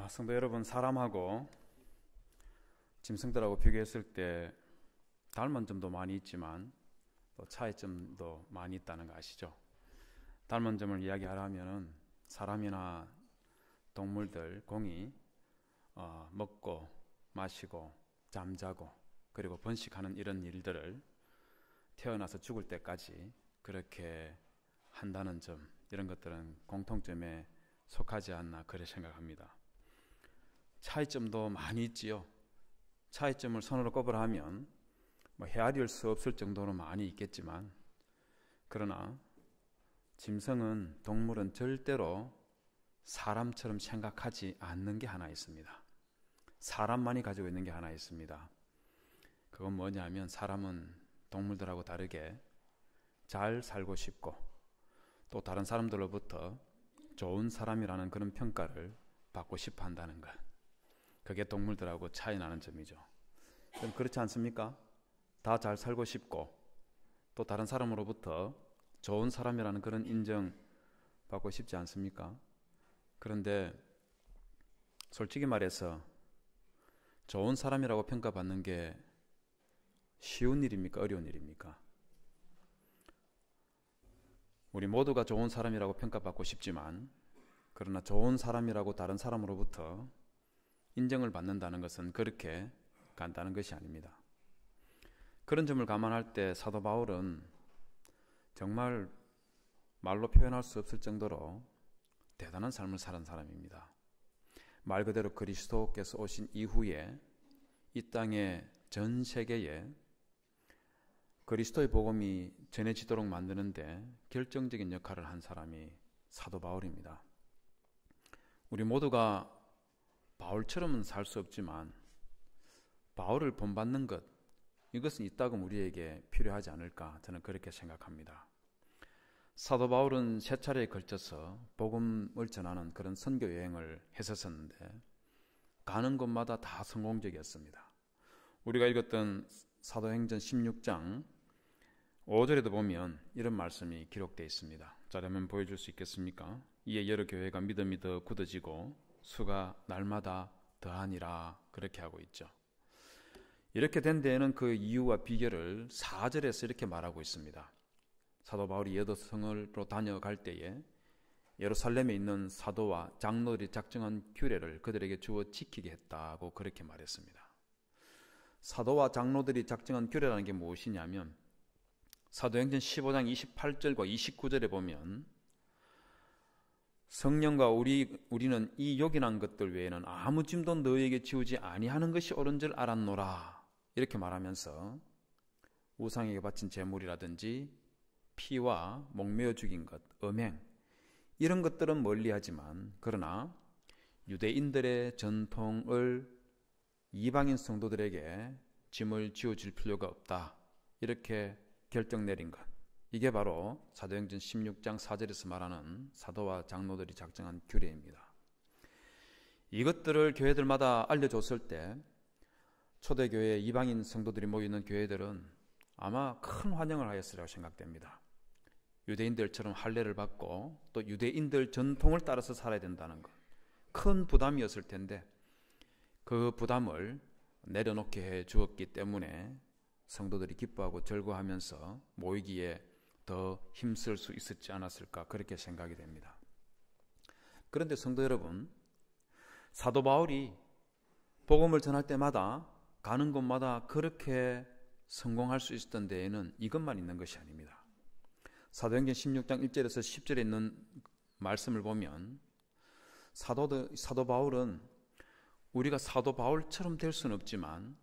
성도 여러분, 사람하고 짐승들하고 비교했을 때 닮은 점도 많이 있지만 또 차이점도 많이 있다는 거 아시죠? 닮은 점을 이야기하려면 사람이나 동물들, 공이 먹고 마시고 잠자고 그리고 번식하는 이런 일들을 태어나서 죽을 때까지 그렇게 한다는 점, 이런 것들은 공통점에 속하지 않나 그렇게 생각합니다. 차이점도 많이 있지요. 차이점을 손으로 꼽으라 하면 헤아릴 수 없을 정도로 많이 있겠지만, 그러나 짐승은, 동물은 절대로 사람처럼 생각하지 않는 게 하나 있습니다. 사람만이 가지고 있는 게 하나 있습니다. 그건 뭐냐면, 사람은 동물들하고 다르게 잘 살고 싶고 또 다른 사람들로부터 좋은 사람이라는 그런 평가를 받고 싶어 한다는 것, 그게 동물들하고 차이 나는 점이죠. 그럼 그렇지 않습니까? 다 잘 살고 싶고 또 다른 사람으로부터 좋은 사람이라는 그런 인정 받고 싶지 않습니까? 그런데 솔직히 말해서 좋은 사람이라고 평가받는 게 쉬운 일입니까? 어려운 일입니까? 우리 모두가 좋은 사람이라고 평가받고 싶지만, 그러나 좋은 사람이라고 다른 사람으로부터 인정을 받는다는 것은 그렇게 간단한 것이 아닙니다. 그런 점을 감안할 때 사도 바울은 정말 말로 표현할 수 없을 정도로 대단한 삶을 사는 사람입니다. 말 그대로 그리스도께서 오신 이후에 이 땅의 전 세계에 그리스도의 복음이 전해지도록 만드는데 결정적인 역할을 한 사람이 사도 바울입니다. 우리 모두가 바울처럼은 살 수 없지만 바울을 본받는 것, 이것은 이따금 우리에게 필요하지 않을까, 저는 그렇게 생각합니다. 사도 바울은 세 차례에 걸쳐서 복음을 전하는 그런 선교 여행을 했었는데 가는 곳마다 다 성공적이었습니다. 우리가 읽었던 사도행전 16장 5절에도 보면 이런 말씀이 기록되어 있습니다. 자료면 보여줄 수 있겠습니까? 이에 여러 교회가 믿음이 더 굳어지고 수가 날마다 더하니라, 그렇게 하고 있죠. 이렇게 된 데에는 그 이유와 비결을 4절에서 이렇게 말하고 있습니다. 사도 바울이 여도성으로 다녀갈 때에 예루살렘에 있는 사도와 장로들이 작정한 규례를 그들에게 주어 지키게 했다고 그렇게 말했습니다. 사도와 장로들이 작정한 규례라는 게 무엇이냐면, 사도행전 15장 28절과 29절에 보면 성령과 우리는 이 요긴한 것들 외에는 아무 짐도 너희에게 지우지 아니하는 것이 옳은 줄 알았노라, 이렇게 말하면서 우상에게 바친 제물이라든지 피와 목매어 죽인 것, 음행, 이런 것들은 멀리하지만 그러나 유대인들의 전통을 이방인 성도들에게 짐을 지어줄 필요가 없다, 이렇게 결정 내린 것, 이게 바로 사도행전 16장 4절에서 말하는 사도와 장로들이 작정한 규례입니다. 이것들을 교회들마다 알려줬을 때 초대교회 이방인 성도들이 모이는 교회들은 아마 큰 환영을 하였으리라고 생각됩니다. 유대인들처럼 할례를 받고 또 유대인들 전통을 따라서 살아야 된다는 것, 큰 부담이었을 텐데 그 부담을 내려놓게 해 주었기 때문에 성도들이 기뻐하고 즐거워하면서 모이기에 더 힘쓸 수 있었지 않았을까, 그렇게 생각이 됩니다. 그런데 성도 여러분, 사도 바울이 복음을 전할 때마다 가는 곳마다 그렇게 성공할 수 있었던 데에는 이것만 있는 것이 아닙니다. 사도행전 16장 1절에서 10절에 있는 말씀을 보면 사도 바울은 우리가 사도 바울처럼 될 수는 없지만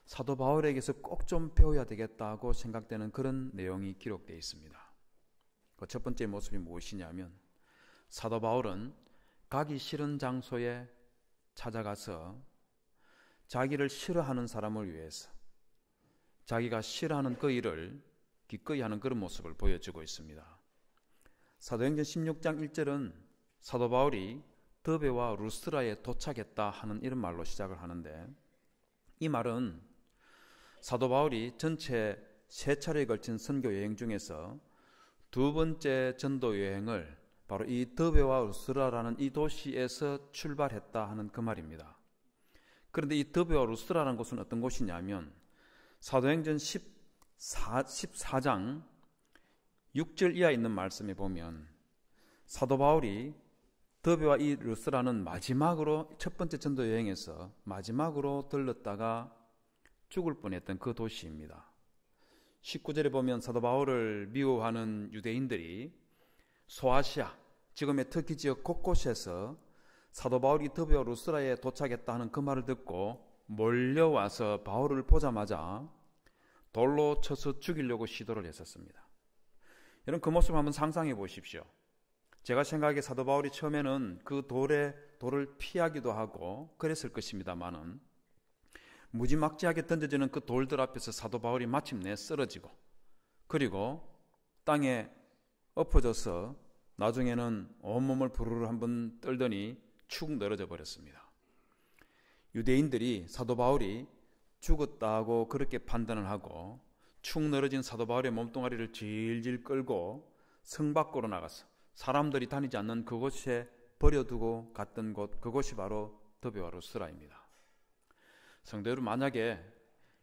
사도 바울에게서 꼭 좀 배워야 되겠다고 생각되는 그런 내용이 기록되어 있습니다. 그 첫 번째 모습이 무엇이냐면, 사도 바울은 가기 싫은 장소에 찾아가서 자기를 싫어하는 사람을 위해서 자기가 싫어하는 그 일을 기꺼이 하는 그런 모습을 보여주고 있습니다. 사도행전 16장 1절은 사도 바울이 더베와 루스트라에 도착했다 하는 이런 말로 시작을 하는데, 이 말은 사도 바울이 전체 3차례에 걸친 선교 여행 중에서 두 번째 전도 여행을 바로 이 더베와 루스라라는 이 도시에서 출발했다 하는 그 말입니다. 그런데 이 더베와 루스라라는 곳은 어떤 곳이냐면 사도행전 14장 6절 이하에 있는 말씀에 보면 사도 바울이 더베와 이 루스라는 마지막으로 첫 번째 전도 여행에서 마지막으로 들렀다가 죽을 뻔했던 그 도시입니다. 19절에 보면 사도 바울을 미워하는 유대인들이 소아시아, 지금의 터키 지역 곳곳에서 사도 바울이 더베와 루스라에 도착했다 하는 그 말을 듣고 몰려와서 바울을 보자마자 돌로 쳐서 죽이려고 시도를 했었습니다. 여러분 그 모습을 한번 상상해 보십시오. 제가 생각하기에 사도 바울이 처음에는 그 돌을 피하기도 하고 그랬을 것입니다만은 무지막지하게 던져지는 그 돌들 앞에서 사도 바울이 마침내 쓰러지고 그리고 땅에 엎어져서 나중에는 온몸을 부르르 한번 떨더니 축 늘어져 버렸습니다. 유대인들이 사도 바울이 죽었다고 그렇게 판단을 하고 축 늘어진 사도 바울의 몸뚱아리를 질질 끌고 성 밖으로 나가서 사람들이 다니지 않는 그곳에 버려두고 갔던 곳, 그곳이 바로 더베와 루스라입니다. 성도 여러분, 만약에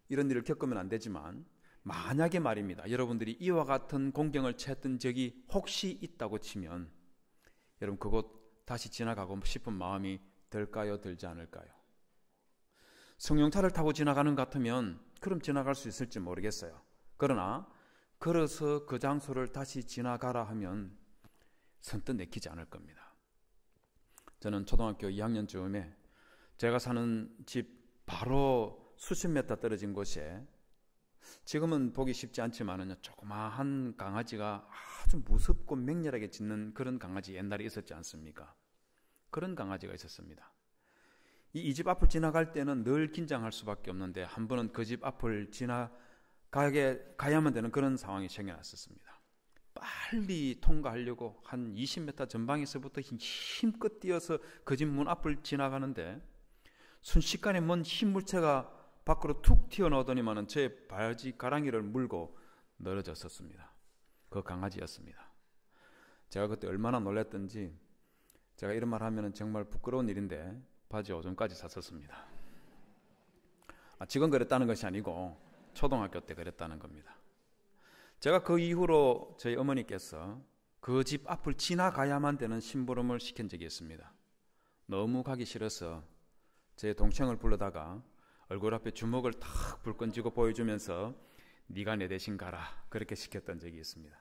이런 일을 겪으면 안 되지만 만약에 말입니다, 여러분들이 이와 같은 공경을 채했던 적이 혹시 있다고 치면 여러분 그곳 다시 지나가고 싶은 마음이 들까요, 들지 않을까요? 승용차를 타고 지나가는 것 같으면 그럼 지나갈 수 있을지 모르겠어요. 그러나 걸어서 그 장소를 다시 지나가라 하면 선뜻 내키지 않을 겁니다. 저는 초등학교 2학년쯤에 제가 사는 집 바로 수십 미터 떨어진 곳에 지금은 보기 쉽지 않지만은요, 조그마한 강아지가 아주 무섭고 맹렬하게 짖는 그런 강아지 옛날에 있었지 않습니까? 그런 강아지가 있었습니다. 이 집 앞을 지나갈 때는 늘 긴장할 수밖에 없는데 한 번은 그 집 앞을 가야만 되는 그런 상황이 생겨났었습니다. 빨리 통과하려고 한 20m 전방에서부터 힘껏 뛰어서 그 집 문 앞을 지나가는데 순식간에 먼 흰 물체가 밖으로 툭 튀어나오더니만은 제 바지 가랑이를 물고 늘어졌었습니다. 그 강아지였습니다. 제가 그때 얼마나 놀랐던지 제가 이런 말 하면 정말 부끄러운 일인데 바지 오줌까지 쌌었습니다. 지금 그랬다는 것이 아니고 초등학교 때 그랬다는 겁니다. 제가 그 이후로 저희 어머니께서 그 집 앞을 지나가야만 되는 심부름을 시킨 적이 있습니다. 너무 가기 싫어서 제 동생을 불러다가 얼굴 앞에 주먹을 탁 불끈 쥐고 보여주면서 네가 내 대신 가라 그렇게 시켰던 적이 있습니다.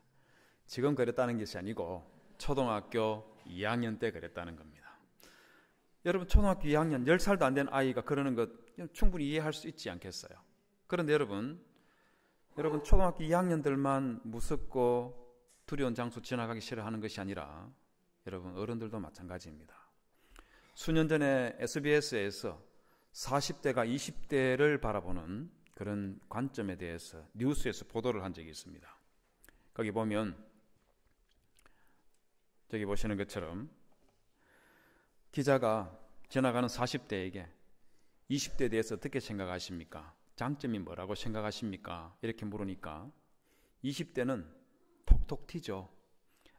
지금 그랬다는 것이 아니고 초등학교 2학년 때 그랬다는 겁니다. 여러분 초등학교 2학년 10살도 안 된 아이가 그러는 것 충분히 이해할 수 있지 않겠어요? 그런데 여러분 초등학교 2학년들만 무섭고 두려운 장소 지나가기 싫어하는 것이 아니라 여러분 어른들도 마찬가지입니다. 수년 전에 SBS에서 40대가 20대를 바라보는 그런 관점에 대해서 뉴스에서 보도를 한 적이 있습니다. 거기 보면 저기 보시는 것처럼 기자가 지나가는 40대에게 20대에 대해서 어떻게 생각하십니까? 장점이 뭐라고 생각하십니까? 이렇게 물으니까 20대는 톡톡 튀죠.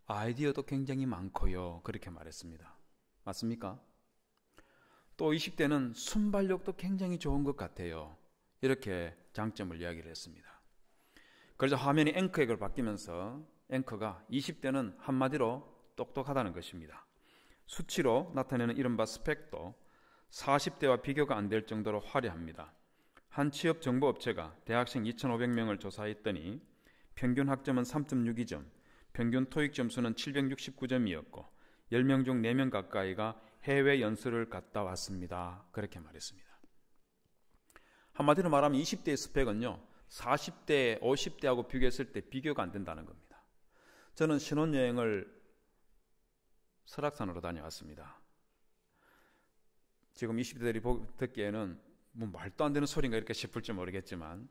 아이디어도 굉장히 많고요. 그렇게 말했습니다. 맞습니까? 또 20대는 순발력도 굉장히 좋은 것 같아요. 이렇게 장점을 이야기를 했습니다. 그래서 화면이 앵커에게 바뀌면서 앵커가 20대는 한마디로 똑똑하다는 것입니다. 수치로 나타내는 이른바 스펙도 40대와 비교가 안 될 정도로 화려합니다. 한 취업 정보업체가 대학생 2,500명을 조사했더니 평균 학점은 3.62점, 평균 토익 점수는 769점이었고 10명 중 4명 가까이가 해외 연수를 갔다 왔습니다. 그렇게 말했습니다. 한마디로 말하면 20대의 스펙은요 40대, 50대하고 비교했을 때 비교가 안 된다는 겁니다. 저는 신혼여행을 설악산으로 다녀왔습니다. 지금 20대들이 듣기에는 뭐 말도 안 되는 소리인가 이렇게 싶을지 모르겠지만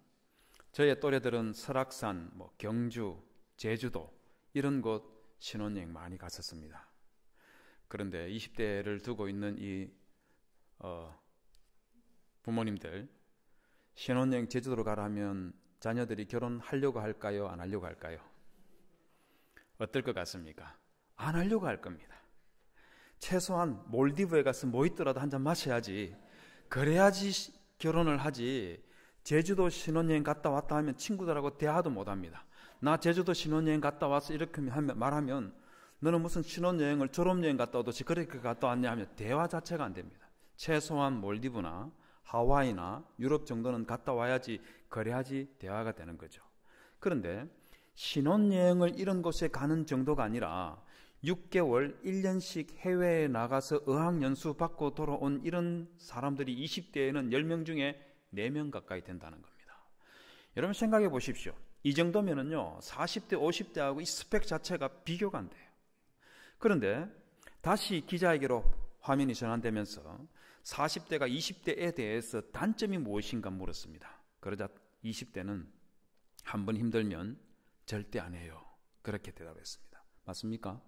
저의 또래들은 설악산, 경주, 제주도 이런 곳 신혼여행 많이 갔었습니다. 그런데 20대를 두고 있는 이 부모님들 신혼여행 제주도로 가라면 자녀들이 결혼하려고 할까요? 안 하려고 할까요? 어떨 것 같습니까? 안 하려고 할 겁니다. 최소한 몰디브에 가서 뭐 있더라도 한 잔 마셔야지, 그래야지 결혼을 하지. 제주도 신혼여행 갔다 왔다 하면 친구들하고 대화도 못합니다. 나 제주도 신혼여행 갔다 왔어 이렇게 말하면 너는 무슨 신혼여행을 졸업여행 갔다 오듯이 그렇게 갔다 왔냐 하면 대화 자체가 안 됩니다. 최소한 몰디브나 하와이나 유럽 정도는 갔다 와야지, 그래야지 대화가 되는 거죠. 그런데 신혼여행을 이런 곳에 가는 정도가 아니라 6개월, 1년씩 해외에 나가서 어학연수 받고 돌아온 이런 사람들이 20대에는 10명 중에 4명 가까이 된다는 겁니다. 여러분 생각해 보십시오. 이 정도면은요 40대, 50대하고 이 스펙 자체가 비교가 안 돼요. 그런데 다시 기자에게로 화면이 전환되면서 40대가 20대에 대해서 단점이 무엇인가 물었습니다. 그러자 20대는 한 번 힘들면 절대 안 해요. 그렇게 대답했습니다. 맞습니까?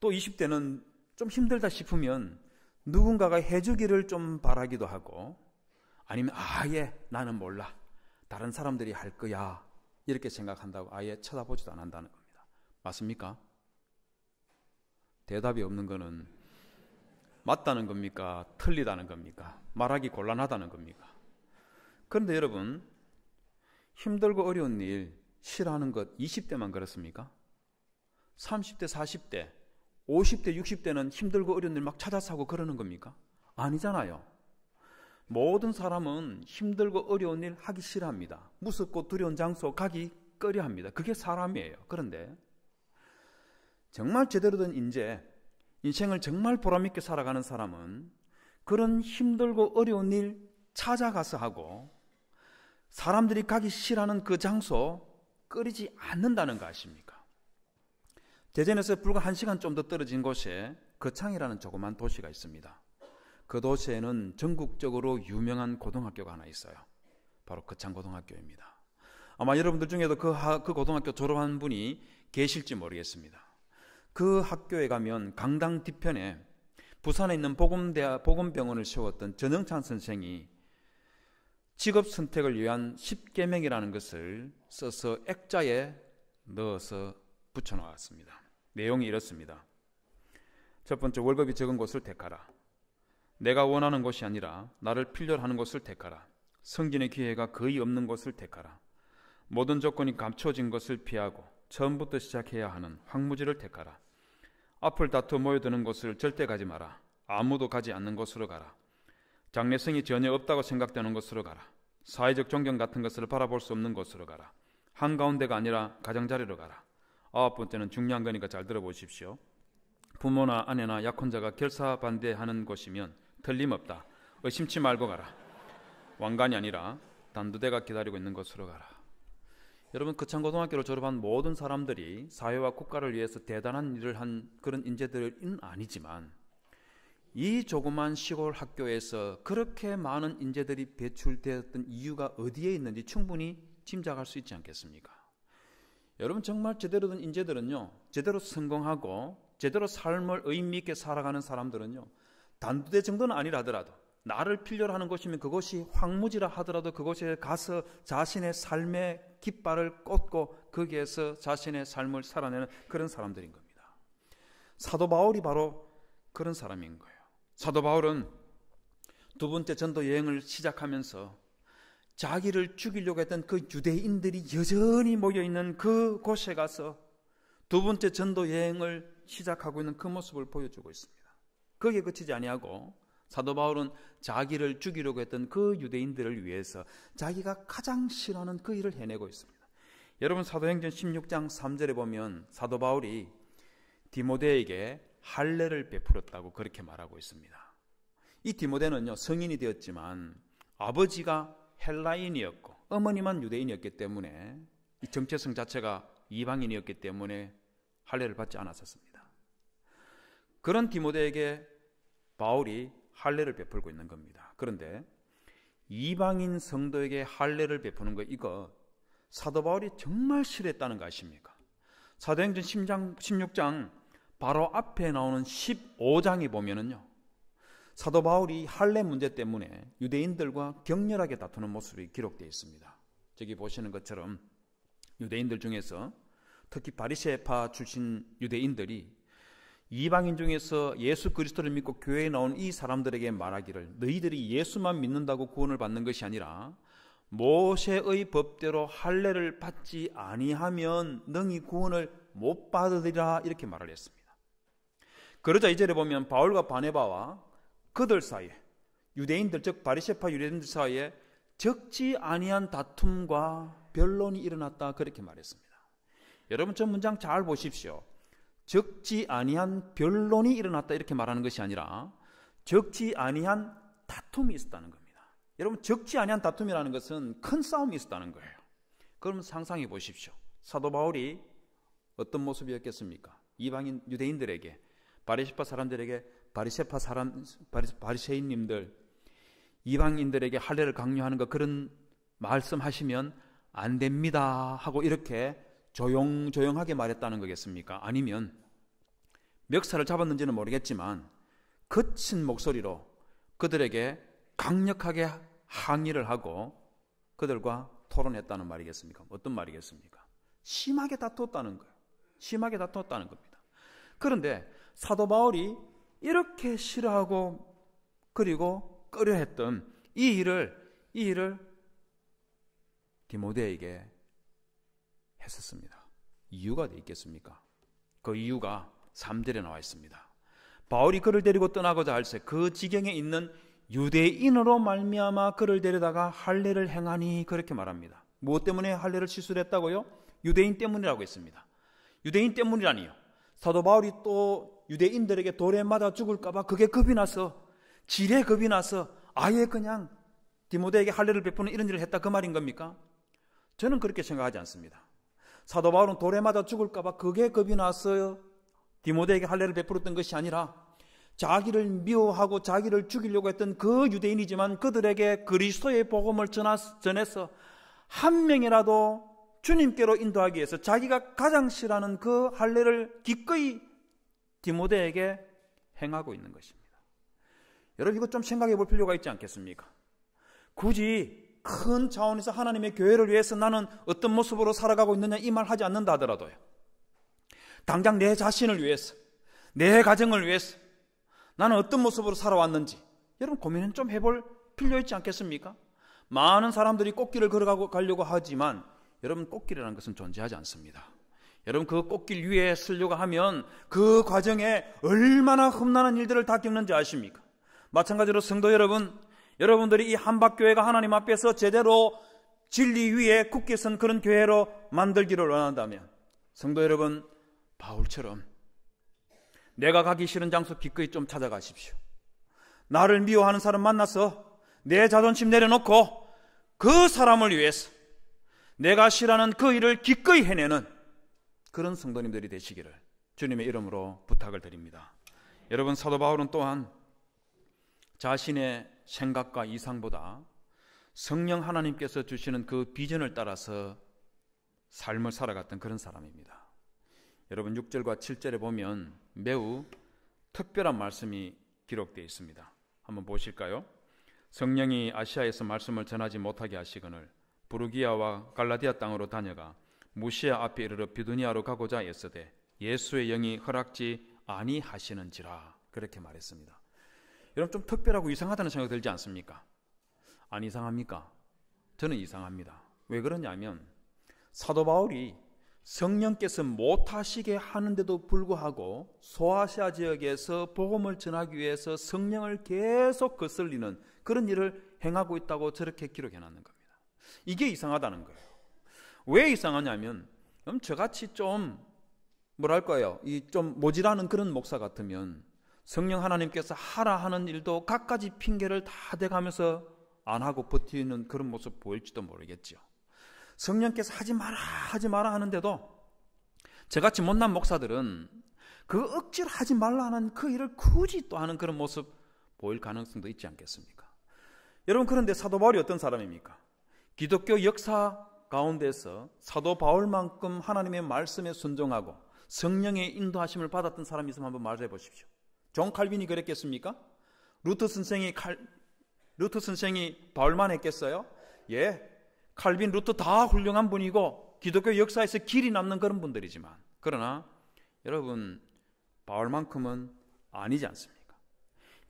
또 20대는 좀 힘들다 싶으면 누군가가 해주기를 좀 바라기도 하고, 아니면 아예 나는 몰라, 다른 사람들이 할 거야 이렇게 생각한다고 아예 쳐다보지도 안 한다는 겁니다. 맞습니까? 대답이 없는 거는 맞다는 겁니까? 틀리다는 겁니까? 말하기 곤란하다는 겁니까? 그런데 여러분, 힘들고 어려운 일 싫어하는 것 20대만 그렇습니까? 30대, 40대, 50대, 60대는 힘들고 어려운 일 막 찾아서 하고 그러는 겁니까? 아니잖아요. 모든 사람은 힘들고 어려운 일 하기 싫어합니다. 무섭고 두려운 장소 가기 꺼려합니다. 그게 사람이에요. 그런데 정말 제대로 된 인생을 정말 보람있게 살아가는 사람은 그런 힘들고 어려운 일 찾아가서 하고, 사람들이 가기 싫어하는 그 장소 꺼리지 않는다는 거 아십니까? 대전에서 불과 1시간 좀 더 떨어진 곳에 거창이라는 조그만 도시가 있습니다. 그 도시에는 전국적으로 유명한 고등학교가 하나 있어요. 바로 거창고등학교입니다. 아마 여러분들 중에도 그 고등학교 졸업한 분이 계실지 모르겠습니다. 그 학교에 가면 강당 뒤편에 부산에 있는 보건병원을 세웠던 전영찬 선생이 직업 선택을 위한 10계명이라는 것을 써서 액자에 넣어서 붙여놓았습니다. 내용이 이렇습니다. 첫 번째, 월급이 적은 곳을 택하라. 내가 원하는 곳이 아니라 나를 필요로 하는 곳을 택하라. 승진의 기회가 거의 없는 곳을 택하라. 모든 조건이 감춰진 것을 피하고 처음부터 시작해야 하는 황무지를 택하라. 앞을 다투어 모여드는 곳을 절대 가지 마라. 아무도 가지 않는 곳으로 가라. 장래성이 전혀 없다고 생각되는 곳으로 가라. 사회적 존경 같은 것을 바라볼 수 없는 곳으로 가라. 한가운데가 아니라 가장자리로 가라. 9번째는 중요한 거니까 잘 들어보십시오. 부모나 아내나 약혼자가 결사반대하는 곳이면 틀림없다. 의심치 말고 가라. 왕관이 아니라 단두대가 기다리고 있는 곳으로 가라. 여러분, 거창고등학교를 졸업한 모든 사람들이 사회와 국가를 위해서 대단한 일을 한 그런 인재들은 아니지만, 이 조그만 시골 학교에서 그렇게 많은 인재들이 배출되었던 이유가 어디에 있는지 충분히 짐작할 수 있지 않겠습니까? 여러분, 정말 제대로 된 인재들은요, 제대로 성공하고 제대로 삶을 의미 있게 살아가는 사람들은요, 단두대 정도는 아니라 하더라도 나를 필요로 하는 곳이면 그곳이 황무지라 하더라도 그곳에 가서 자신의 삶의 깃발을 꽂고 거기에서 자신의 삶을 살아내는 그런 사람들인 겁니다. 사도 바울이 바로 그런 사람인 거예요. 사도 바울은 두 번째 전도 여행을 시작하면서 자기를 죽이려고 했던 그 유대인들이 여전히 모여있는 그 곳에 가서 두 번째 전도 여행을 시작하고 있는 그 모습을 보여주고 있습니다. 거기에 그치지 아니하고 사도 바울은 자기를 죽이려고 했던 그 유대인들을 위해서 자기가 가장 싫어하는 그 일을 해내고 있습니다. 여러분, 사도행전 16장 3절에 보면 사도 바울이 디모데에게 할례를 베풀었다고 그렇게 말하고 있습니다. 이 디모데는요, 성인이 되었지만 아버지가 헬라인이었고 어머니만 유대인이었기 때문에 이 정체성 자체가 이방인이었기 때문에 할례를 받지 않았었습니다. 그런 디모데에게 바울이 할례를 베풀고 있는 겁니다. 그런데 이방인 성도에게 할례를 베푸는 거, 이거 사도 바울이 정말 싫어했다는 거 아십니까? 사도행전 16장 바로 앞에 나오는 15장에 보면은요, 사도 바울이 할례 문제 때문에 유대인들과 격렬하게 다투는 모습이 기록되어 있습니다. 저기 보시는 것처럼 유대인들 중에서 특히 바리새파 출신 유대인들이 이방인 중에서 예수 그리스도를 믿고 교회에 나온 이 사람들에게 말하기를 너희들이 예수만 믿는다고 구원을 받는 것이 아니라 모세의 법대로 할례를 받지 아니하면 너희 구원을 못 받으리라 이렇게 말을 했습니다. 그러자 2절에 보면 바울과 바네바와 그들 사이에 유대인들 즉 바리새파 유대인들 사이에 적지 아니한 다툼과 변론이 일어났다 그렇게 말했습니다. 여러분 저 문장 잘 보십시오. 적지 아니한 변론이 일어났다 이렇게 말하는 것이 아니라 적지 아니한 다툼이 있었다는 겁니다. 여러분 적지 아니한 다툼이라는 것은 큰 싸움이 있었다는 거예요. 그럼 상상해 보십시오. 사도 바울이 어떤 모습이었겠습니까? 이방인 유대인들에게 바리새파 사람들에게 바리새인님들 이방인들에게 할례를 강요하는 것 그런 말씀하시면 안 됩니다 하고 이렇게 조용조용하게 말했다는 거겠습니까? 아니면 멱살을 잡았는지는 모르겠지만 거친 목소리로 그들에게 강력하게 항의를 하고 그들과 토론했다는 말이겠습니까? 어떤 말이겠습니까? 심하게 다투었다는 거예요. 심하게 다투었다는 겁니다. 그런데 사도 바울이 이렇게 싫어하고 그리고 꺼려했던 이 일을 디모데에게 했었습니다. 이유가 어디 있겠습니까? 그 이유가 3절에 나와 있습니다. 바울이 그를 데리고 떠나고자 할새 그 지경에 있는 유대인으로 말미암아 그를 데려다가 할례를 행하니 그렇게 말합니다. 무엇 때문에 할례를 실수를 했다고요? 유대인 때문이라고 했습니다. 유대인 때문이라니요. 사도 바울이 또 유대인들에게 돌에 맞아 죽을까 봐 그게 겁이 나서 지레 겁이 나서 아예 그냥 디모데에게 할례를 베푸는 이런 일을 했다 그 말인 겁니까? 저는 그렇게 생각하지 않습니다. 사도 바울은 돌에 맞아 죽을까 봐 그게 겁이 나서 디모데에게 할례를 베풀었던 것이 아니라 자기를 미워하고 자기를 죽이려고 했던 그 유대인이지만 그들에게 그리스도의 복음을 전해서 한 명이라도 주님께로 인도하기 위해서 자기가 가장 싫어하는 그 할례를 기꺼이 디모데에게 행하고 있는 것입니다. 여러분 이거 좀 생각해 볼 필요가 있지 않겠습니까? 굳이 큰 차원에서 하나님의 교회를 위해서 나는 어떤 모습으로 살아가고 있느냐 이 말 하지 않는다 하더라도요. 당장 내 자신을 위해서 내 가정을 위해서 나는 어떤 모습으로 살아왔는지 여러분 고민은 좀 해볼 필요 있지 않겠습니까? 많은 사람들이 꽃길을 걸어가려고 하지만 여러분 꽃길이라는 것은 존재하지 않습니다. 여러분 그 꽃길 위에 서려고 하면 그 과정에 얼마나 험난한 일들을 다 겪는지 아십니까? 마찬가지로 성도 여러분, 여러분들이 이 한박교회가 하나님 앞에서 제대로 진리 위에 굳게 선 그런 교회로 만들기를 원한다면 성도 여러분 바울처럼 내가 가기 싫은 장소 기꺼이 좀 찾아가십시오. 나를 미워하는 사람 만나서 내 자존심 내려놓고 그 사람을 위해서 내가 싫어하는 그 일을 기꺼이 해내는 그런 성도님들이 되시기를 주님의 이름으로 부탁을 드립니다. 여러분 사도 바울은 또한 자신의 생각과 이상보다 성령 하나님께서 주시는 그 비전을 따라서 삶을 살아갔던 그런 사람입니다. 여러분 6절과 7절에 보면 매우 특별한 말씀이 기록되어 있습니다. 한번 보실까요? 성령이 아시아에서 말씀을 전하지 못하게 하시거늘 부르기아와 갈라디아 땅으로 다녀가 무시아 앞에 이르러 비두니아로 가고자 애쓰되 예수의 영이 허락지 아니하시는지라 그렇게 말했습니다. 여러분 좀 특별하고 이상하다는 생각 들지 않습니까? 안 이상합니까? 저는 이상합니다. 왜 그러냐면 사도 바울이 성령께서 못하시게 하는데도 불구하고 소아시아 지역에서 복음을 전하기 위해서 성령을 계속 거슬리는 그런 일을 행하고 있다고 저렇게 기록해 놨는 겁니다. 이게 이상하다는 거예요. 왜 이상하냐면 저같이 좀 뭐랄까요, 이 좀 모질하는 그런 목사 같으면 성령 하나님께서 하라 하는 일도 갖가지 핑계를 다 대가면서 안 하고 버티는 그런 모습 보일지도 모르겠죠. 성령께서 하지 마라 하는데도 저같이 못난 목사들은 그 억지로 하지 말라 하는 그 일을 굳이 또 하는 그런 모습 보일 가능성도 있지 않겠습니까? 여러분 그런데 사도 바울이 어떤 사람입니까? 기독교 역사 가운데서 사도 바울만큼 하나님의 말씀에 순종하고 성령의 인도하심을 받았던 사람이 있으면 한번 말해 보십시오. 존 칼빈이 그랬겠습니까? 루터 선생이 바울만 했겠어요? 예, 칼빈, 루터 다 훌륭한 분이고 기독교 역사에서 길이 남는 그런 분들이지만, 그러나 여러분 바울만큼은 아니지 않습니까?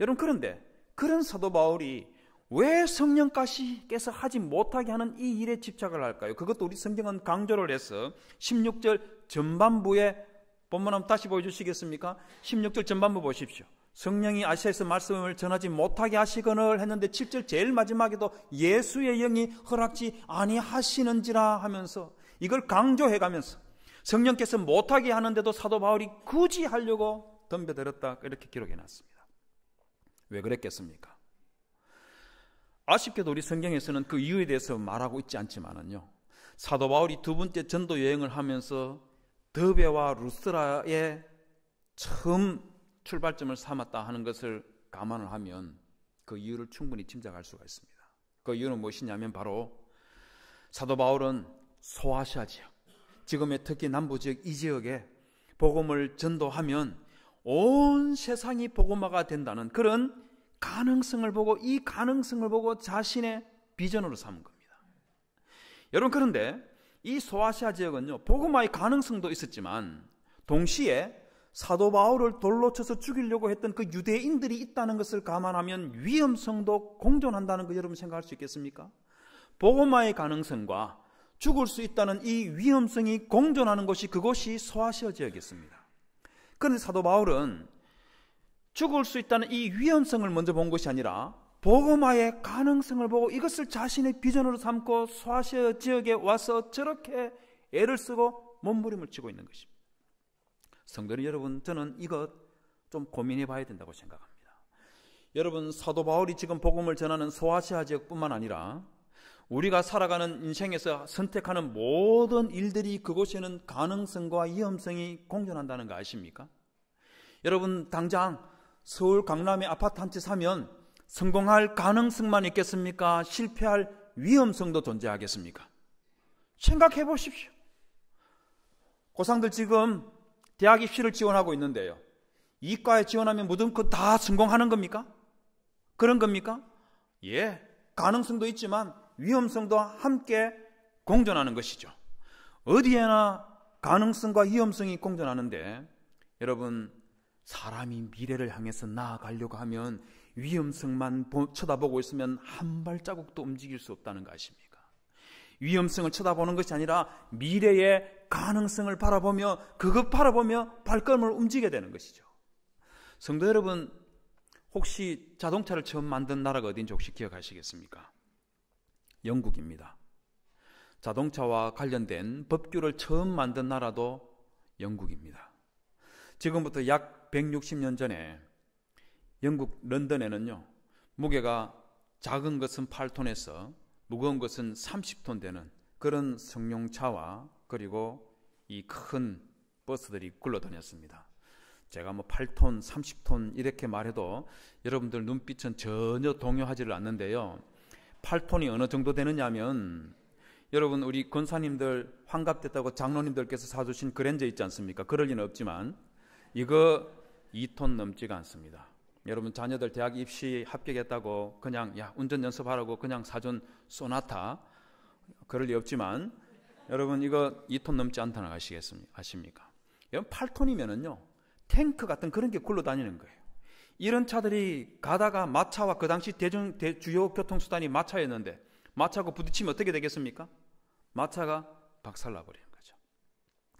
여러분, 그런데 그런 사도 바울이 왜 성령께서 하지 못하게 하는 이 일에 집착을 할까요? 그것도 우리 성경은 강조를 해서 16절 전반부에 본문 한번 다시 보여주시겠습니까? 16절 전반부 보십시오. 성령이 아시아에서 말씀을 전하지 못하게 하시거늘 했는데 7절 제일 마지막에도 예수의 영이 허락지 아니하시는지라 하면서 이걸 강조해가면서 성령께서 못하게 하는데도 사도 바울이 굳이 하려고 덤벼들었다, 이렇게 기록해놨습니다. 왜 그랬겠습니까? 아쉽게도 우리 성경에서는 그 이유에 대해서 말하고 있지 않지만은요, 사도 바울이 두 번째 전도 여행을 하면서 더베와 루스라의 처음 출발점을 삼았다 하는 것을 감안을 하면 그 이유를 충분히 짐작할 수가 있습니다. 그 이유는 무엇이냐면 바로 사도 바울은 소아시아 지역, 지금의 특히 남부 지역 이 지역에 복음을 전도하면 온 세상이 복음화가 된다는 그런 가능성을 보고, 이 가능성을 보고 자신의 비전으로 삼은 겁니다. 여러분, 그런데 이 소아시아 지역은요, 복음화의 가능성도 있었지만 동시에 사도 바울을 돌로 쳐서 죽이려고 했던 그 유대인들이 있다는 것을 감안하면 위험성도 공존한다는 거 여러분 생각할 수 있겠습니까? 복음화의 가능성과 죽을 수 있다는 이 위험성이 공존하는 곳이 그곳이 소아시아 지역이었습니다. 그런데 사도 바울은 죽을 수 있다는 이 위험성을 먼저 본 것이 아니라 복음화의 가능성을 보고 이것을 자신의 비전으로 삼고 소아시아 지역에 와서 저렇게 애를 쓰고 몸부림을 치고 있는 것입니다. 성도님 여러분, 저는 이것 좀 고민해 봐야 된다고 생각합니다. 여러분, 사도 바울이 지금 복음을 전하는 소아시아 지역뿐만 아니라 우리가 살아가는 인생에서 선택하는 모든 일들이 그곳에는 가능성과 위험성이 공존한다는 거 아십니까? 여러분, 당장 서울 강남에 아파트 한 채 사면 성공할 가능성만 있겠습니까? 실패할 위험성도 존재하겠습니까? 생각해 보십시오. 고상들 지금 대학 입시를 지원하고 있는데요, 이과에 지원하면 모든 것 다 성공하는 겁니까? 그런 겁니까? 예, 가능성도 있지만 위험성도 함께 공존하는 것이죠. 어디에나 가능성과 위험성이 공존하는데, 여러분, 사람이 미래를 향해서 나아가려고 하면 위험성만 쳐다보고 있으면 한 발자국도 움직일 수 없다는 거 아십니까? 위험성을 쳐다보는 것이 아니라 미래의 가능성을 바라보며, 그것 바라보며 발걸음을 움직이게 되는 것이죠. 성도 여러분, 혹시 자동차를 처음 만든 나라가 어딘지 혹시 기억하시겠습니까? 영국입니다. 자동차와 관련된 법규를 처음 만든 나라도 영국입니다. 지금부터 약 160년 전에 영국 런던에는요, 무게가 작은 것은 8톤에서 무거운 것은 30톤 되는 그런 승용차와 그리고 이 큰 버스들이 굴러다녔습니다. 제가 8톤, 30톤 이렇게 말해도 여러분들 눈빛은 전혀 동요하지를 않는데요, 8톤이 어느 정도 되느냐 하면, 여러분, 우리 권사님들 환갑됐다고 장로님들께서 사주신 그랜저 있지 않습니까? 그럴 리는 없지만 이거 2톤 넘지가 않습니다. 여러분, 자녀들 대학 입시 합격했다고 그냥 운전 연습하라고 그냥 사준 소나타, 그럴 리 없지만 여러분, 이거 2톤 넘지 않다는 거 아십니까? 여러분, 8톤이면은요 탱크 같은 그런 게 굴러다니는 거예요. 이런 차들이 가다가 마차와, 그 당시 주요 교통수단이 마차였는데 마차하고 부딪히면 어떻게 되겠습니까? 마차가 박살나버리는 거죠.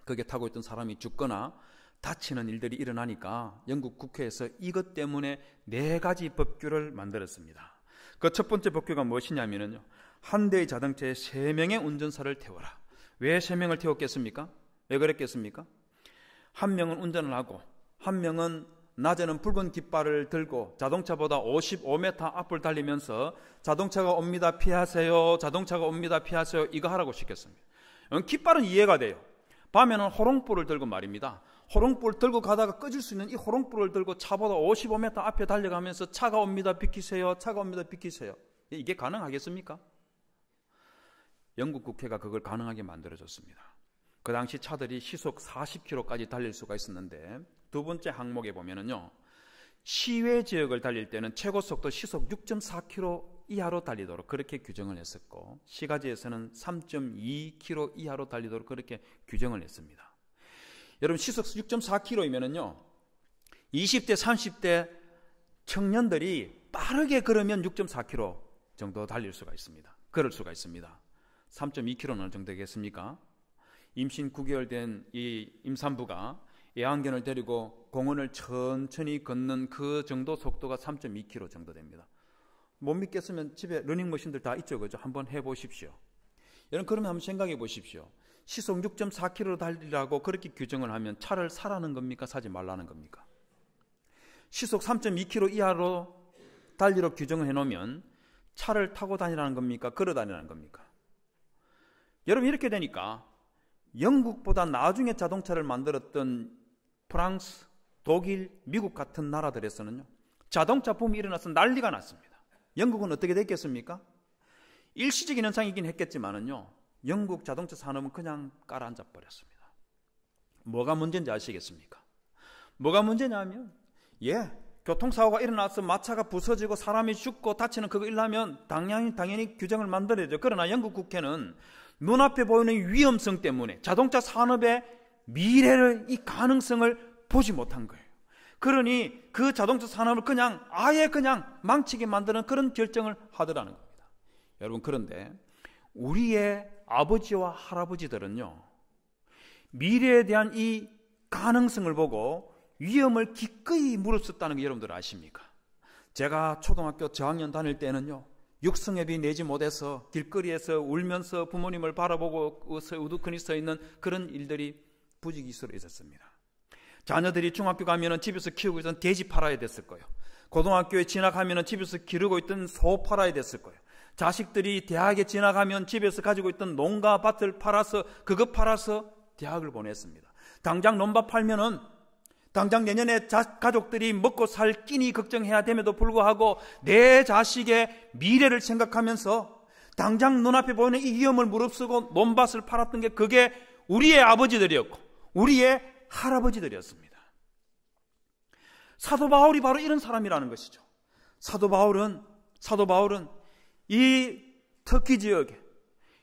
거기에 타고 있던 사람이 죽거나 다치는 일들이 일어나니까 영국 국회에서 이것 때문에 4가지 법규를 만들었습니다. 그 첫 번째 법규가 무엇이냐면요, 한 대의 자동차에 3명의 운전사를 태워라. 왜 3명을 태웠겠습니까? 왜 그랬겠습니까? 한 명은 운전을 하고 한 명은 낮에는 붉은 깃발을 들고 자동차보다 55m 앞을 달리면서 자동차가 옵니다 피하세요, 자동차가 옵니다 피하세요, 이거 하라고 시켰습니다. 깃발은 이해가 돼요. 밤에는 호롱불을 들고 말입니다. 호롱불 들고 가다가 꺼질 수 있는 이 호롱불을 들고 차보다 55m 앞에 달려가면서 차가 옵니다 비키세요, 차가 옵니다 비키세요. 이게 가능하겠습니까? 영국 국회가 그걸 가능하게 만들어줬습니다. 그 당시 차들이 시속 40km까지 달릴 수가 있었는데, 두 번째 항목에 보면은요, 시외 지역을 달릴 때는 최고 속도 시속 6.4km 이하로 달리도록 그렇게 규정을 했었고, 시가지에서는 3.2km 이하로 달리도록 그렇게 규정을 했습니다. 여러분, 시속 6.4km이면은요 20대 30대 청년들이 빠르게 걸으면 6.4km 정도 달릴 수가 있습니다. 걸을 수가 있습니다. 3.2km는 어느 정도 되겠습니까? 임신 9개월 된 이 임산부가 애완견을 데리고 공원을 천천히 걷는 그 정도 속도가 3.2km 정도 됩니다. 못 믿겠으면 집에 러닝머신들 다 있죠, 그죠? 한번 해보십시오. 여러분, 그러면 한번 생각해 보십시오. 시속 6.4km 달리라고 그렇게 규정을 하면 차를 사라는 겁니까? 사지 말라는 겁니까? 시속 3.2km 이하로 달리로 규정을 해놓으면 차를 타고 다니라는 겁니까? 걸어 다니라는 겁니까? 여러분, 이렇게 되니까 영국보다 나중에 자동차를 만들었던 프랑스, 독일, 미국 같은 나라들에서는요 자동차 붐이 일어나서 난리가 났습니다. 영국은 어떻게 됐겠습니까? 일시적인 현상이긴 했겠지만은요 영국 자동차 산업은 그냥 가라앉아 버렸습니다. 뭐가 문제인지 아시겠습니까? 뭐가 문제냐면 교통사고가 일어나서 마차가 부서지고 사람이 죽고 다치는 그거 일어나면 당연히 규정을 만들어야죠. 그러나 영국 국회는 눈앞에 보이는 위험성 때문에 자동차 산업의 미래를, 이 가능성을 보지 못한 거예요. 그러니 그 자동차 산업을 아예 망치게 만드는 그런 결정을 하더라는 겁니다. 여러분, 그런데 우리의 아버지와 할아버지들은요 미래에 대한 이 가능성을 보고 위험을 기꺼이 무릅쓰었다는 거 여러분들 아십니까? 제가 초등학교 저학년 다닐 때는요 육성회비 내지 못해서 길거리에서 울면서 부모님을 바라보고 우두커니 서 있는 그런 일들이 부지기수로 있었습니다. 자녀들이 중학교 가면은 집에서 키우고 있던 돼지 팔아야 됐을 거예요. 고등학교에 진학하면은 집에서 기르고 있던 소 팔아야 됐을 거예요. 자식들이 대학에 진학하면 집에서 가지고 있던 농가 밭을 팔아서 대학을 보냈습니다. 당장 논밭 팔면은 당장 내년에 가족들이 먹고 살 끼니 걱정해야 됨에도 불구하고 내 자식의 미래를 생각하면서 당장 눈앞에 보이는 이 위험을 무릅쓰고 논밭을 팔았던 게 그게 우리의 아버지들이었고 우리의 할아버지들이었습니다. 사도 바울이 바로 이런 사람이라는 것이죠. 사도 바울은 이 터키 지역에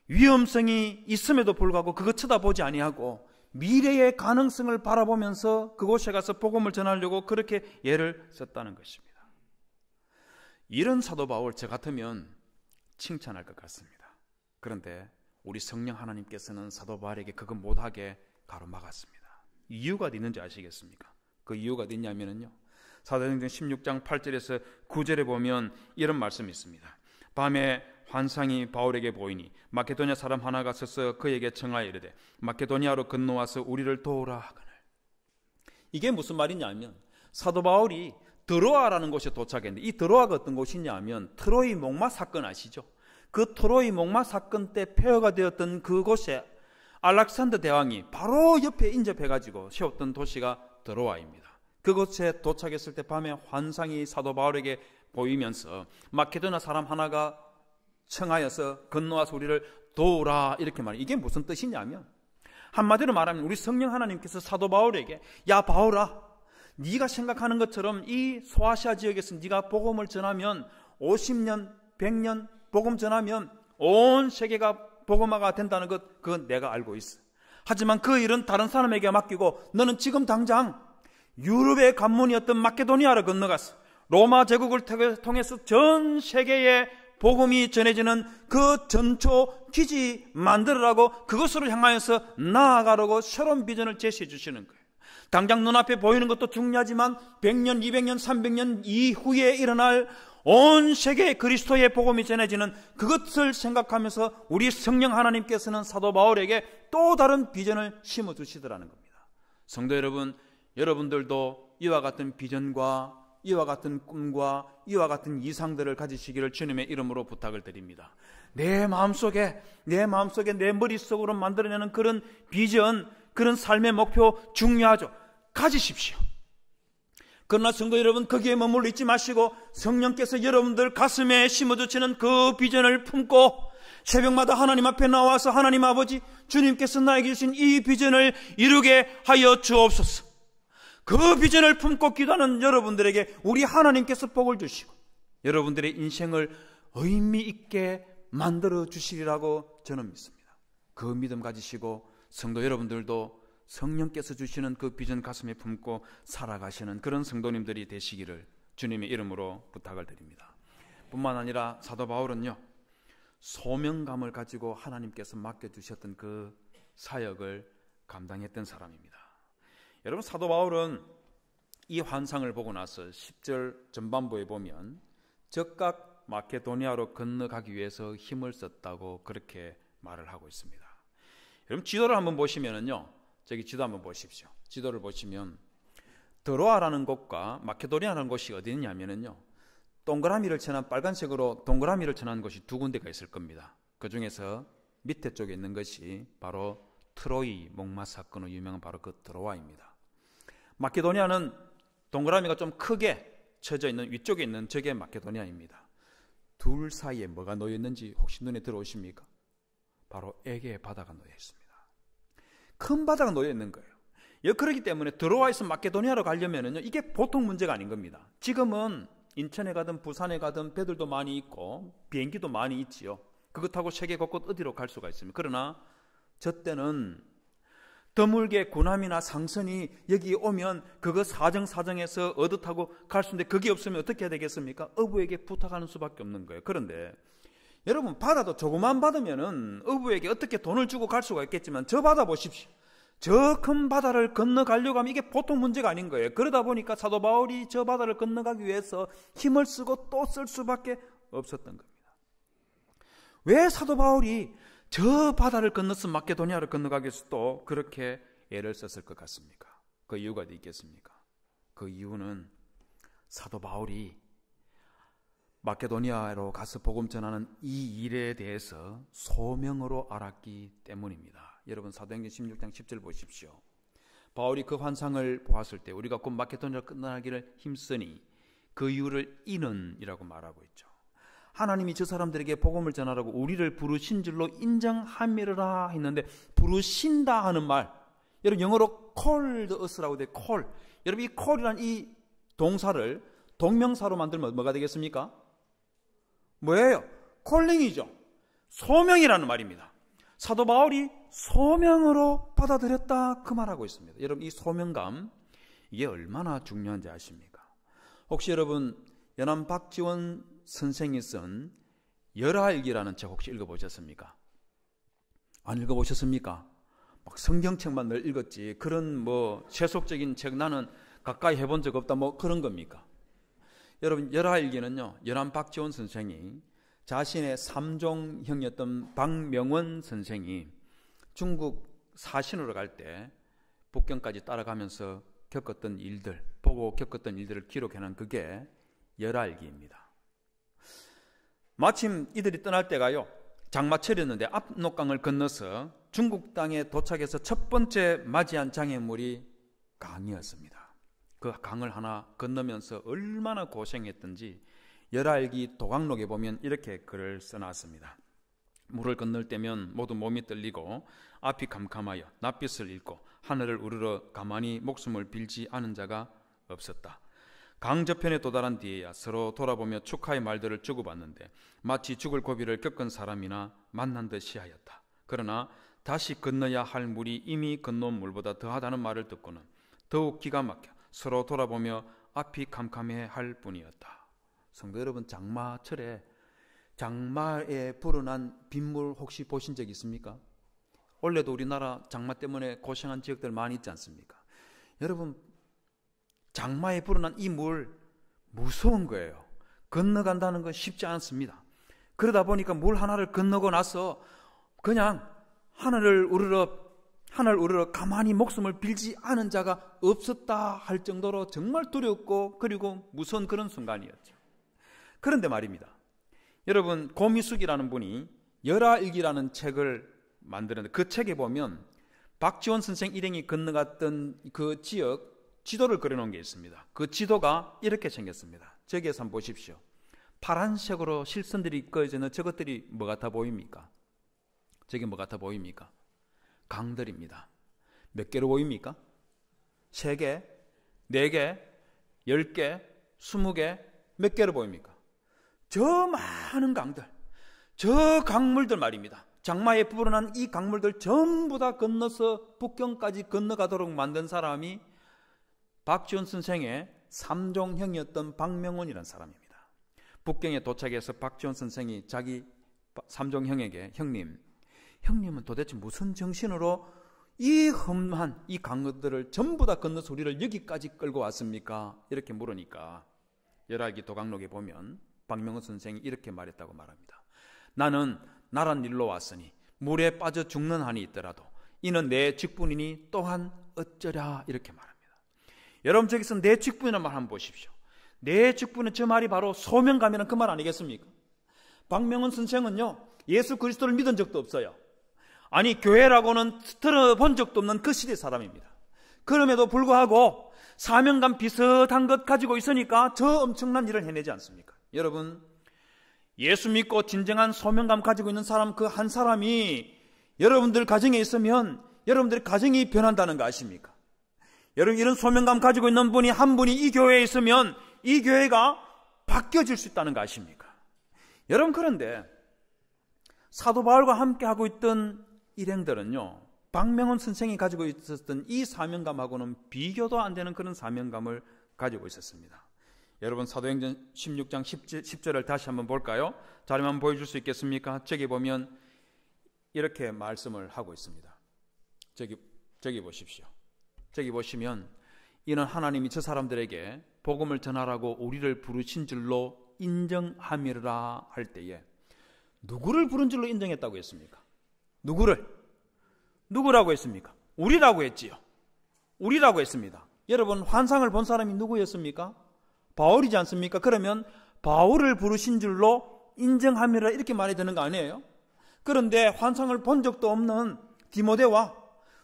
위험성이 있음에도 불구하고 그거 쳐다보지 아니하고 미래의 가능성을 바라보면서 그곳에 가서 복음을 전하려고 그렇게 애를 썼다는 것입니다. 이런 사도 바울 저 같으면 칭찬할 것 같습니다. 그런데 우리 성령 하나님께서는 사도 바울에게 그거 못하게 가로막았습니다. 이유가 있는지 아시겠습니까? 그 이유가 있냐면요 사도행전 16장 8절에서 9절에 보면 이런 말씀이 있습니다. 밤에 환상이 바울에게 보이니 마케도냐 사람 하나가 서서 그에게 청하여 이르되 마케도니아로 건너와서 우리를 도우라 하거늘. 이게 무슨 말이냐면 사도 바울이 드로아라는 곳에 도착했는데 이 드로아가 어떤 곳이냐면 트로이 목마 사건 아시죠? 그 트로이 목마 사건 때 폐허가 되었던 그곳에 알렉산더 대왕이 바로 옆에 인접해가지고 세웠던 도시가 드로아입니다. 그곳에 도착했을 때 밤에 환상이 사도 바울에게 보이면서 마케도냐 사람 하나가 청하여서 건너와서 우리를 도우라 이렇게 말해요. 이게 무슨 뜻이냐면 한마디로 말하면 우리 성령 하나님께서 사도 바울에게 야 바울아 네가 생각하는 것처럼 이 소아시아 지역에서 네가 복음을 전하면 50년 100년 복음 전하면 온 세계가 복음화가 된다는 것 그건 내가 알고 있어. 하지만 그 일은 다른 사람에게 맡기고 너는 지금 당장 유럽의 관문이었던 마케도니아를 건너가서 로마 제국을 통해서 전 세계에 복음이 전해지는 그 전초 기지 만들으라고 그것으로 향하여서 나아가라고 새로운 비전을 제시해 주시는 거예요. 당장 눈앞에 보이는 것도 중요하지만 100년, 200년, 300년 이후에 일어날 온 세계에 그리스도의 복음이 전해지는 그것을 생각하면서 우리 성령 하나님께서는 사도 바울에게 또 다른 비전을 심어주시더라는 겁니다. 성도 여러분, 여러분들도 이와 같은 비전과 이와 같은 꿈과 이와 같은 이상들을 가지시기를 주님의 이름으로 부탁을 드립니다. 내 마음속에 내 머릿속으로 만들어내는 그런 비전, 그런 삶의 목표 중요하죠. 가지십시오. 그러나 성도 여러분, 거기에 머물러 있지 마시고 성령께서 여러분들 가슴에 심어주시는 그 비전을 품고 새벽마다 하나님 앞에 나와서 하나님 아버지, 주님께서 나에게 주신 이 비전을 이루게 하여 주옵소서. 그 비전을 품고 기도하는 여러분들에게 우리 하나님께서 복을 주시고 여러분들의 인생을 의미 있게 만들어 주시리라고 저는 믿습니다. 그 믿음 가지시고 성도 여러분들도 성령께서 주시는 그 비전 가슴에 품고 살아가시는 그런 성도님들이 되시기를 주님의 이름으로 부탁을 드립니다. 뿐만 아니라 사도 바울은요, 소명감을 가지고 하나님께서 맡겨주셨던 그 사역을 감당했던 사람입니다. 여러분, 사도 바울은 이 환상을 보고 나서 10절 전반부에 보면 즉각 마케도니아로 건너가기 위해서 힘을 썼다고 그렇게 말을 하고 있습니다. 여러분, 지도를 한번 보시면은요, 저기 지도 한번 보십시오. 지도를 보시면 드로아라는 곳과 마케도니아라는 곳이 어디 있냐면은요, 동그라미를 쳐난 빨간색으로 동그라미를 쳐난 곳이 두 군데가 있을 겁니다. 그 중에서 밑에 쪽에 있는 것이 바로 트로이 목마 사건으로 유명한 바로 그 드로아입니다. 마케도니아는 동그라미가 좀 크게 쳐져 있는 위쪽에 있는 저게 마케도니아입니다. 둘 사이에 뭐가 놓여 있는지 혹시 눈에 들어오십니까? 바로 에게의 바다가 놓여 있습니다. 큰 바다가 놓여 있는 거예요. 그렇기 때문에 드로아에서 마케도니아로 가려면은요, 이게 보통 문제가 아닌 겁니다. 지금은 인천에 가든 부산에 가든 배들도 많이 있고 비행기도 많이 있지요. 그것 타고 세계 곳곳 어디로 갈 수가 있습니다. 그러나 저 때는 드물게 군함이나 상선이 여기 오면 그거 사정사정해서 얻어 타고 갈 수 있는데 그게 없으면 어떻게 해야 되겠습니까? 어부에게 부탁하는 수밖에 없는 거예요. 그런데 여러분, 바다도 조그만 바다면은 어부에게 어떻게 돈을 주고 갈 수가 있겠지만 저 바다 보십시오. 저 큰 바다를 건너가려고 하면 이게 보통 문제가 아닌 거예요. 그러다 보니까 사도 바울이 저 바다를 건너가기 위해서 힘을 쓰고 또 쓸 수밖에 없었던 겁니다. 왜 사도 바울이 저 바다를 건너서 마케도니아를 건너가기 위해서 또 그렇게 애를 썼을 것 같습니까? 그 이유가 어디 있겠습니까? 그 이유는 사도 바울이 마케도니아로 가서 복음 전하는 이 일에 대해서 소명으로 알았기 때문입니다. 여러분, 사도행전 16장 10절 보십시오. 바울이 그 환상을 보았을 때 우리가 곧 마케도니아로 끝나기를 힘쓰니 그 이유를 이는 이라고 말하고 있죠. 하나님이 저 사람들에게 복음을 전하라고 우리를 부르신 줄로 인정함이라 했는데, 부르신다 하는 말, 여러분 영어로 called us라고 돼. call. 여러분, 이 call이라는 이 동사를 동명사로 만들면 뭐가 되겠습니까? 뭐예요? 콜링이죠. 소명이라는 말입니다. 사도 바울이 소명으로 받아들였다, 그 말하고 있습니다. 여러분, 이 소명감, 이게 얼마나 중요한지 아십니까? 혹시 여러분 연암 박지원 선생이 쓴 열하일기라는 책 혹시 읽어보셨습니까? 안 읽어보셨습니까? 막 성경책만 늘 읽었지 그런 뭐 세속적인 책 나는 가까이 해본 적 없다 뭐 그런 겁니까? 여러분, 열하일기는요, 연암 박지원 선생이 자신의 삼종형이었던 박명원 선생이 중국 사신으로 갈 때 북경까지 따라가면서 겪었던 일들, 보고 겪었던 일들을 기록해놓은 그게 열하일기입니다. 마침 이들이 떠날 때가요, 장마철이었는데 압록강을 건너서 중국 땅에 도착해서 첫 번째 맞이한 장애물이 강이었습니다. 그 강을 하나 건너면서 얼마나 고생했던지 열하일기 도강록에 보면 이렇게 글을 써놨습니다. 물을 건널 때면 모두 몸이 떨리고 앞이 캄캄하여 낯빛을 잃고 하늘을 우러러 가만히 목숨을 빌지 않은 자가 없었다. 강 저편에 도달한 뒤에야 서로 돌아보며 축하의 말들을 주고받는데 마치 죽을 고비를 겪은 사람이나 만난 듯이 하였다. 그러나 다시 건너야 할 물이 이미 건너온 물보다 더하다는 말을 듣고는 더욱 기가 막혀 서로 돌아보며 앞이 캄캄해 할 뿐이었다. 성도 여러분, 장마철에 장마에 불어난 빗물 혹시 보신 적 있습니까? 원래도 우리나라 장마 때문에 고생한 지역들 많이 있지 않습니까? 여러분, 장마에 불어난 이 물 무서운 거예요. 건너간다는 건 쉽지 않습니다. 그러다 보니까 물 하나를 건너고 나서 그냥 하늘을 우러러 가만히 목숨을 빌지 않은 자가 없었다 할 정도로 정말 두렵고 그리고 무서운 그런 순간이었죠. 그런데 말입니다. 여러분, 고미숙이라는 분이 열하일기라는 책을 만드는데 그 책에 보면 박지원 선생 일행이 건너갔던 그 지역 지도를 그려놓은 게 있습니다. 그 지도가 이렇게 생겼습니다. 저기에서 한번 보십시오. 파란색으로 실선들이 그어져 있는 저것들이 뭐 같아 보입니까? 저게 뭐 같아 보입니까? 강들입니다. 몇 개로 보입니까? 3개, 4개, 10개, 20개, 몇 개로 보입니까? 저 많은 강들, 저 강물들 말입니다. 장마에 불어난 이 강물들 전부 다 건너서 북경까지 건너가도록 만든 사람이 박지원 선생의 삼종형이었던 박명훈이라는 사람입니다. 북경에 도착해서 박지원 선생이 자기 삼종형에게 형님은 도대체 무슨 정신으로 이 험한 이 강들을 전부 다 건너서 우리를 여기까지 끌고 왔습니까? 이렇게 물으니까 열하기 도강록에 보면 박명훈 선생이 이렇게 말했다고 말합니다. 나는 나란 일로 왔으니 물에 빠져 죽는 한이 있더라도 이는 내 직분이니 또한 어쩌랴 이렇게 말합니다. 여러분 저기서 내 직분이라는 말 한번 보십시오. 내 직분은 저 말이 바로 소명감이라는 그 말 아니겠습니까? 박명훈 선생은요 예수 그리스도를 믿은 적도 없어요. 아니 교회라고는 들어본 적도 없는 그 시대 사람입니다. 그럼에도 불구하고 사명감 비슷한 것 가지고 있으니까 저 엄청난 일을 해내지 않습니까? 여러분 예수 믿고 진정한 소명감 가지고 있는 사람 그 한 사람이 여러분들 가정에 있으면 여러분들의 가정이 변한다는 거 아십니까? 여러분 이런 소명감 가지고 있는 분이 한 분이 이 교회에 있으면 이 교회가 바뀌어질 수 있다는 거 아십니까? 여러분 그런데 사도 바울과 함께 하고 있던 일행들은요 박명훈 선생이 가지고 있었던 이 사명감하고는 비교도 안 되는 그런 사명감을 가지고 있었습니다. 여러분 사도행전 16장 10절을 다시 한번 볼까요? 자료만 보여줄 수 있겠습니까? 저기 보면 이렇게 말씀을 하고 있습니다. 저기 보십시오. 저기 보시면 이는 하나님이 저 사람들에게 복음을 전하라고 우리를 부르신 줄로 인정함이라 할 때에 누구를 부른 줄로 인정했다고 했습니까? 누구라고 했습니까? 우리라고 했지요. 우리라고 했습니다. 여러분 환상을 본 사람이 누구였습니까? 바울이지 않습니까? 그러면 바울을 부르신 줄로 인정함이라 이렇게 말이 되는 거 아니에요? 그런데 환상을 본 적도 없는 디모데와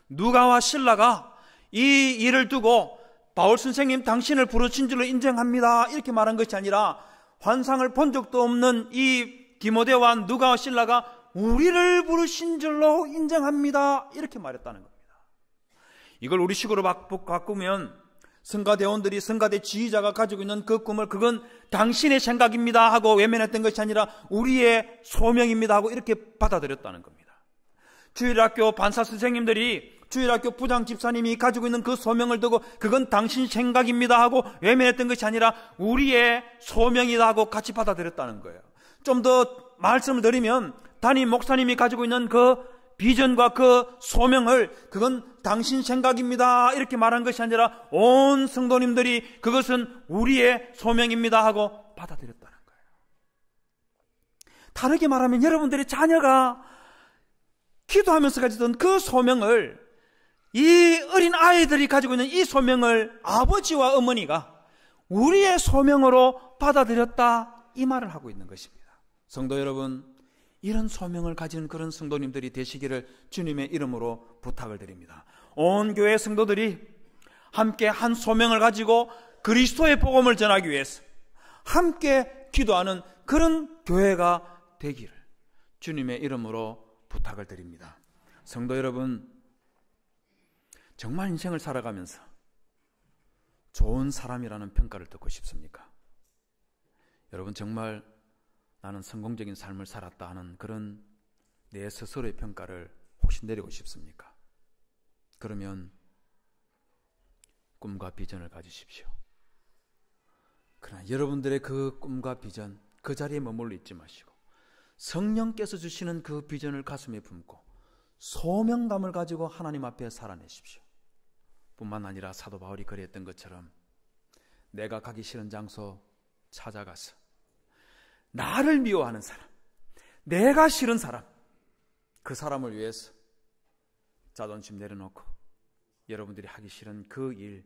누가와 실라가 이 일을 두고 바울 선생님 당신을 부르신 줄로 인정합니다 이렇게 말한 것이 아니라 환상을 본 적도 없는 이 디모데와 누가와 실라가 우리를 부르신 줄로 인정합니다 이렇게 말했다는 겁니다. 이걸 우리식으로 바꾸면 성가대원들이 성가대 지휘자가 가지고 있는 그 꿈을 그건 당신의 생각입니다 하고 외면했던 것이 아니라 우리의 소명입니다 하고 이렇게 받아들였다는 겁니다. 주일학교 반사 선생님들이 주일학교 부장 집사님이 가지고 있는 그 소명을 두고 그건 당신 생각입니다 하고 외면했던 것이 아니라 우리의 소명이다 하고 같이 받아들였다는 거예요. 좀 더 말씀을 드리면 담임 목사님이 가지고 있는 그 비전과 그 소명을 그건 당신 생각입니다 이렇게 말한 것이 아니라 온 성도님들이 그것은 우리의 소명입니다 하고 받아들였다는 거예요. 다르게 말하면 여러분들의 자녀가 기도하면서 가지던 그 소명을 이 어린 아이들이 가지고 있는 이 소명을 아버지와 어머니가 우리의 소명으로 받아들였다 이 말을 하고 있는 것입니다. 성도 여러분 이런 소명을 가진 그런 성도님들이 되시기를 주님의 이름으로 부탁을 드립니다. 온 교회 성도들이 함께 한 소명을 가지고 그리스도의 복음을 전하기 위해서 함께 기도하는 그런 교회가 되기를 주님의 이름으로 부탁을 드립니다. 성도 여러분 정말 인생을 살아가면서 좋은 사람이라는 평가를 듣고 싶습니까? 여러분 정말 나는 성공적인 삶을 살았다 하는 그런 내 스스로의 평가를 혹시 내리고 싶습니까? 그러면 꿈과 비전을 가지십시오. 그러나 여러분들의 그 꿈과 비전 그 자리에 머물러 있지 마시고 성령께서 주시는 그 비전을 가슴에 품고 소명감을 가지고 하나님 앞에 살아내십시오. 뿐만 아니라 사도 바울이 그랬던 것처럼 내가 가기 싫은 장소 찾아가서 나를 미워하는 사람, 내가 싫은 사람, 그 사람을 위해서 자존심 내려놓고 여러분들이 하기 싫은 그 일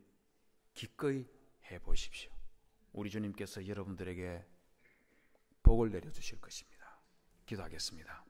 기꺼이 해보십시오. 우리 주님께서 여러분들에게 복을 내려주실 것입니다. 기도하겠습니다.